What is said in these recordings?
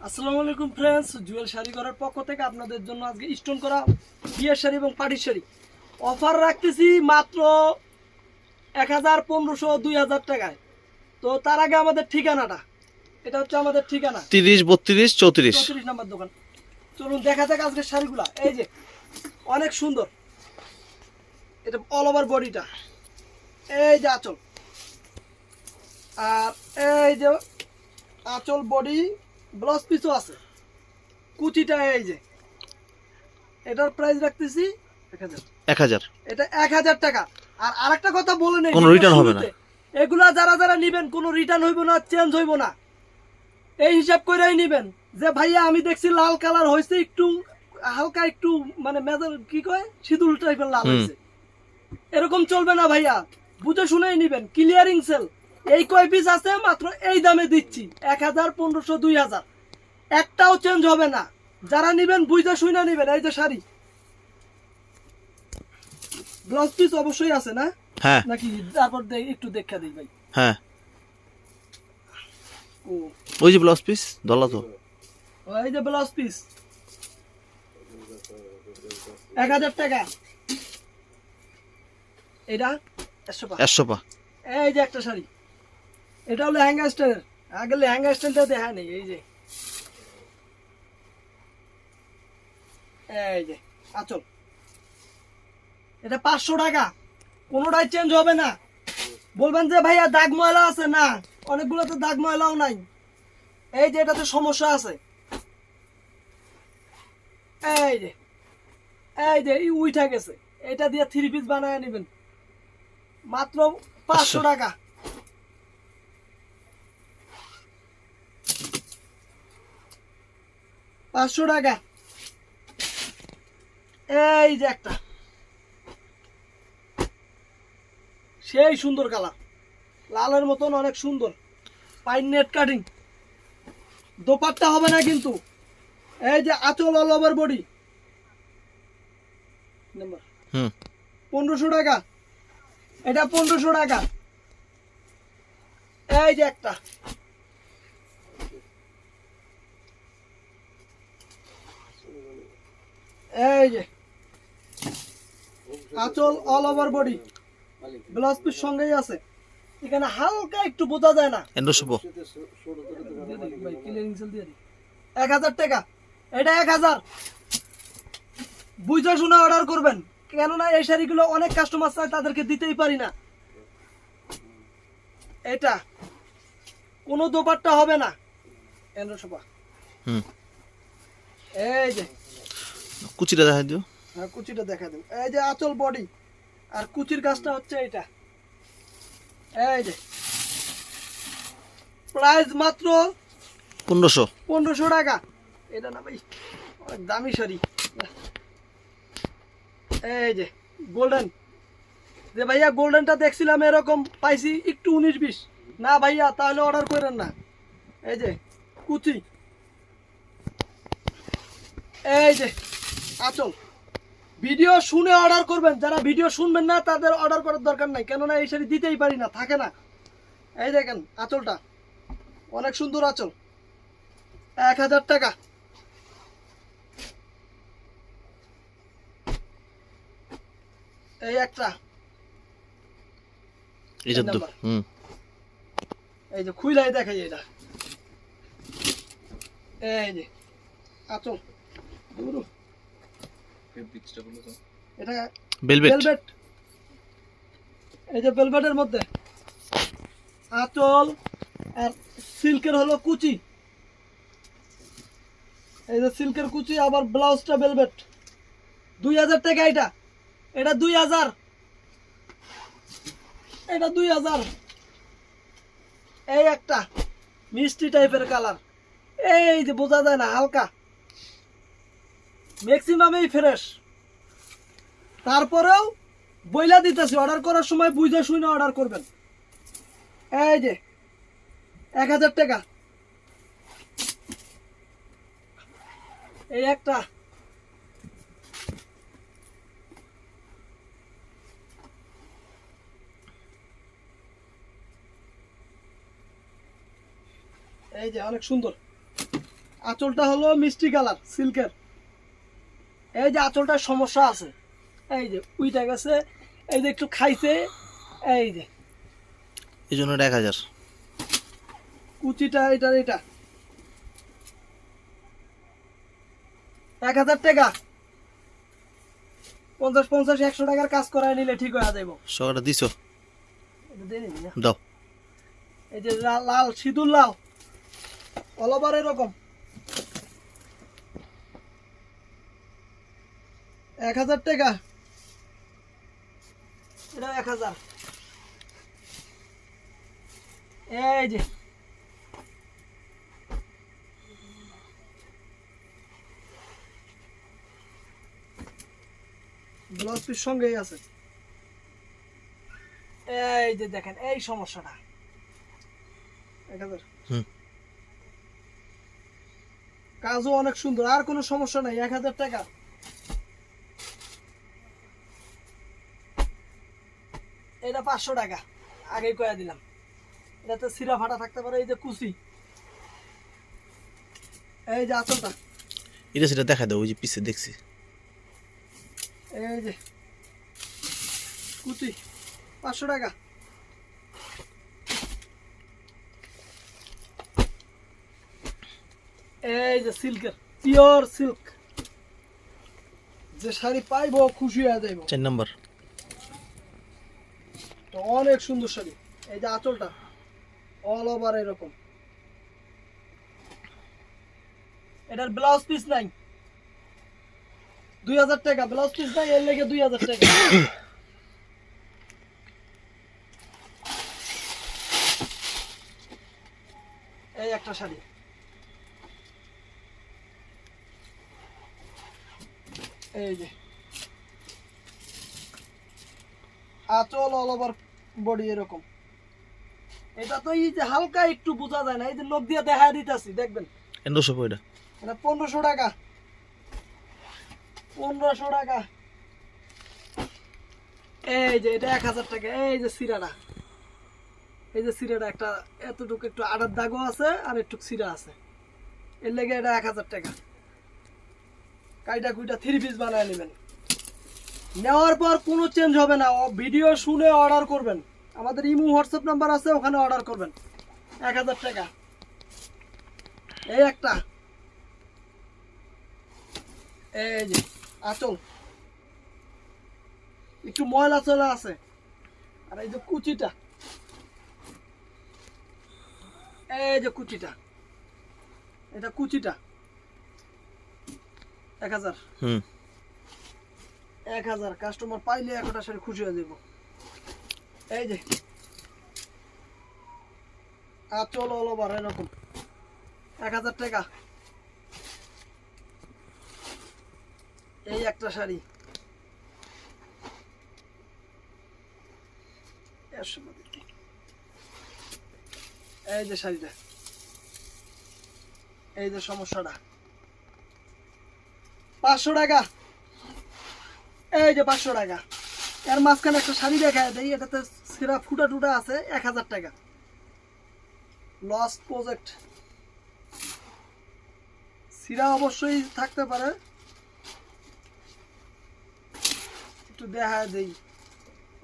আসসালামু আলাইকুম ফ্রেন্ডস, জুয়েল শাড়ি ঘরের পক্ষ থেকে আপনাদের জন্য আজকে স্টোন করা বিয়ের শাড়ি এবং পাটির শাড়ি অফার রাখতেছি মাত্র 1000, 1500, 2000 টাকায়। তো তার আগে আমাদের ঠিকানাটা, এটা হচ্ছে আমাদের ঠিকানা 30, 32, 34। 34 নম্বর দোকান। চলুন দেখা যাক আজকের শাড়িগুলা। এই যে অনেক সুন্দর, এটা অল ওভার বডিটা, এই যে আঁচল, আর এই যে আঁচল বডি ব্লাউজ পিসও আছে, কুচিটা এই যে, এটার প্রাইস রাখতেছি 1000। 1000। এটা 1000 টাকা। আর আরেকটা কথা বলে নেই, কোনো রিটার্ন হবে না। এগুলা যারা যারা নিবেন কোনো রিটার্ন হইব না, চেঞ্জ হইব না, এই হিসাব করেই নিবেন যে ভাইয়া আমি দেখছি লাল কালার হয়েছে, একটু হালকা একটু মানে মেজার কি কয় সিঁদুর টাইপের লাল হয়েছে, এরকম চলবে না ভাইয়া, বুঝে শুনেই নিবেন। ক্লিয়ারিং সেল, এই কয় পিস আছে মাত্র এই দামে দিচ্ছি 1000, 1500, 2000, একটাও চেঞ্জ হবে না। যারা নিবেন বুঝে শুনে নিবেন। এই যে শাড়ি, ব্লাউজ পিস অবশ্যই আছে না হ্যাঁ নাকি? তারপর একটু দেখা দিই ভাই। হ্যাঁ, ও ওই যে ব্লাউজ পিস দলা তো। এই যে ব্লাউজ পিস 1000 টাকা। এটা 100 পা। এই যে একটা শাড়ি, এটা হলো লেহেঙ্গা স্টাইলের। আগে লেহেঙ্গা স্টাইলটা দেখা নেই। এই যে এই যে আচল, এটা 500 টাকা, কোনোটাই চেঞ্জ হবে না। বলবেন যে ভাইয়া দাগ ময়লা আছে, না অনেকগুলো তো দাগ ময়লাও নাই। এই যে এটাতে সমস্যা আছে, এই যে উইঠা গেছে, এটা দিয়ে 3 পিস বানায় নেবেন মাত্র 500 টাকা। এই যে একটা সেই সুন্দর কালার, লালের মতন অনেক সুন্দর, পাইন নেট কাটিং, দোপাট্টা হবে না কিন্তু। এই যে আঁচল অল ওভার বডি, 1500 টাকা, এটা 1500 টাকা। এই যে একটা, এই যে আঁচল all over body, blouse piece সঙ্গেই আছে, এখানে হালকা একটু বোঝা যায় না। 1000 টাকা, এটা 1000, বুঝে শুনে অর্ডার করবেন, কেননা এই শাড়িগুলো অনেক কাস্টমার চায়, তাদেরকে দিতেই পারি না। এটা কোনো দোপাট্টা হবে না, 1500 টাকা। এই যে কুচিটা দেখা দিও। হ্যাঁ, কুচিটা দেখা দেব। এই যে আঁচল বডি, আর কুচির কাজটা হচ্ছে এটা। এই যে প্রাইস মাত্র 1500 টাকা। এটা না ভাই, অনেক দামি শাড়ি। এই যে গোল্ডেন, যে ভাইয়া গোল্ডেনটা দেখছিলাম এরকম পাইছি একটু 19-20, না ভাইয়া তাহলে অর্ডার করেন না। এই যে কুচি, এই যে আঁচল। ভিডিও শুনে অর্ডার করবেন, যারা ভিডিও শুনবেন না তাদের অর্ডার করার দরকার নাই, কেননা এই শাড়ি দিতেই পারি না, থাকে না। এই দেখেন আঁচলটা অনেক সুন্দর আঁচল, 1000 টাকা। এই একটা, এটা তো এই যে খুইলাই দেখাই, এটা এই যে আঁচল, এটা ভেলভেট। ভেলভেট, এই যে ভেলভেটের মধ্যে আঁচল আর সিল্কের হলো কুচি, এই যে সিল্কের কুচি, আবার ব্লাউজটা ভেলভেট। 2000 টাকা এটা, এটা 2000, এটা 2000। এই একটা মিষ্টি টাইপের কালার, এই যে বোঝা যায় না, হালকা, ম্যাক্সিমামই ফ্রেশ। তারপরেও বইলা দিতেছি, অর্ডার করার সময় বুঝে শুনে অর্ডার করবেন। এই যে 1000 টাকা। এই একটা, এই যে অনেক সুন্দর, আঁচলটা হলো মিষ্টি কালার সিল্কের। এই যে আঁচলটার সমস্যা আছে, এই যে উইটা গেছে, এই যে একটু খাইছে, এই যে এই জন্য 1000। কুচিটা এটা 1000 টাকা। 50-50 100 টাকার কাজ করায় নিলে ঠিক হয়ে যাবো। সকালে দিছো? এটা দিয়ে নিবি না? দাও। এই যে লাল সিঁদুর লাল অল ওভার এরকম 1000 টাকা। এটা 1000। এই যে ব্লাউজ পিস সঙ্গেই আছে। এই যে দেখেন এই সমস্যাটা 1000। হুম। কাজও অনেক সুন্দর, আর কোনো সমস্যা নাই। 1000 টাকা। এটা 500 টাকা, আগেই কয়া দিলাম। এটাতে সিরা ফাটা থাকতে পারে। এই যে কুচি, এই যে আঁচলটা, এটা সেটা দেখা দাও, ওই যে পিছে দেখছি। এই যে কুচি 500 টাকা। এই যে সিল্কের পিওর সিল্ক, যে শাড়ি পাইবো খুশি হয়ে যাইব। 4 নাম্বার। তো অনেক সুন্দর শাড়ি। এই যে আঁচলটা অল ওভার এরকম। এটার ব্লাউজ পিস নাই, 2000 টাকা। ব্লাউজ পিস নাই, এর লেগে 2000 টাকা। এই একটা শাড়ি, এই যে আঁচল অল ওভার বডি এরকম। এটা তো এই যে হালকা একটু বোঝা যায় না, এই যে নখ দিয়ে দেখা দিতেছি, দেখবেন। 1500 পয়টা। এটা 1500 টাকা। 1500 টাকা। এই যে এটা 1000 টাকা। এই যে সিরাটা, এই যে সিরাটা একটা এতটুকু একটু আড়ার দাগও আছে আর একটু সিরা আছে, এর লেগে এটা 1000 টাকা। কাইটা কুইটা 3 পিস বানায় নেবেন। নেওয়ার পর কোনো চেঞ্জ হবে না, ভিডিও শুনে অর্ডার করবেন। আমাদের ইমো হোয়াটসঅ্যাপ নাম্বার আছে, ওখানে অর্ডার করবেন। 1000 টাকা। এই একটা, এই যে আঁচল একটু ময়লা চলে আছে, আর এই যে কুচিটা, এই যে কুচিটা, এটা কুচিটা 1000। হুম। 1000 কাস্টমার পাইলে একটা শাড়ি খুশি হয়ে যাব। এই যে আঁচল অল ওভার এরকম 1000 টাকা। এই একটা শাড়ি 100 টাকা। এই যে শাড়িটা, এই যে সমস্যাটা 500 টাকা। এই যে 500 টাকা। এর মাঝখানে একটা শাড়ি দেখায় দেই, এটাতে সেরা ফুটা টুটা আছে, 1000 টাকা। Lost project. সিরা অবশ্যই থাকতে পারে, একটু দেখা দেই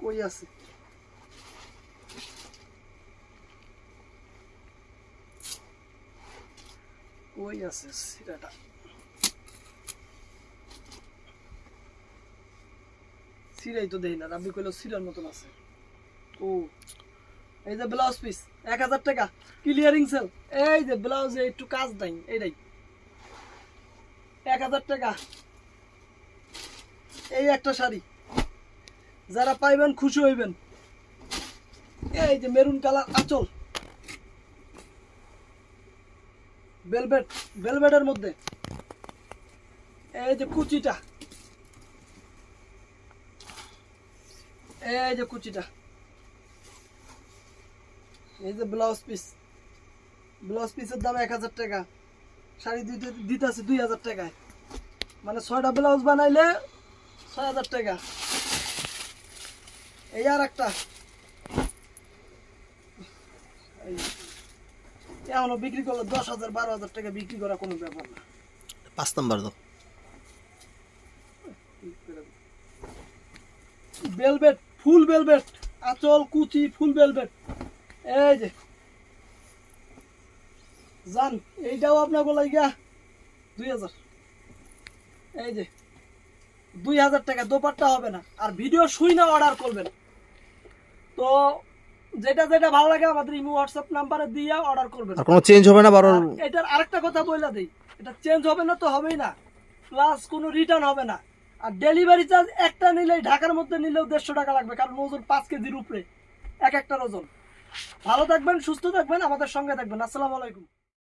কই আছে। কই আছে সিরাটা? সিরাই তো দেই না, রাব্বি কইলো সিরার মতন আছে। ও এই যে ব্লাউজ পিস 1000 টাকা, ক্লিয়ারিং সেল। এই যে ব্লাউজে একটু কাজ নাই, এইটাই 1000 টাকা। এই একটা শাড়ি, যারা পাইবেন খুশি হইবেন। এই যে মেরুন কালার আঁচল, ভেলভেট, ভেলভেটের মধ্যে। এই যে কুচিটা, এই যে কুচিটা, এই যে ব্লাউজ পিস। ব্লাউজ পিসের দাম 1000 টাকা। শাড়ি দিতেছে 2000 টাকায়, মানে 6টা ব্লাউজ বানাইলে 6000 টাকা। এই আর একটা, এখনো বিক্রি করলে 10,000 12,000 টাকা বিক্রি করা কোনো ব্যাপার না। 5 নাম্বার দাও। ভেলভেট, ফুল ভেলভেট, আঁচল কুচি ফুল ভেলভেট। এই যে জান, এইটাও আপনাকে লাগিয়া 2,000। এই যে 2,000 টাকা, দোপাট্টা হবে না। আর ভিডিও শুই না অর্ডার করবেন। তো যেটা যেটা ভালো লাগে আমাদের ইমো হোয়াটসঅ্যাপ নাম্বারে দিয়ে অর্ডার করবেন। আর কোনো চেঞ্জ হবে না 12? আর এটার আরেকটা কথা বইলা দেই, এটা চেঞ্জ হবে না তো হবেই না, প্লাস কোনো রিটার্ন হবে না। আর ডেলিভারি চার্জ একটা নিলেই, ঢাকার মধ্যে নিলেও 150 টাকা লাগবে, কারণ ওজন 5 কেজির উপরে এক একটার ওজন। ভালো থাকবেন, সুস্থ থাকবেন, আমাদের সঙ্গে থাকবেন। আসসালামু আলাইকুম।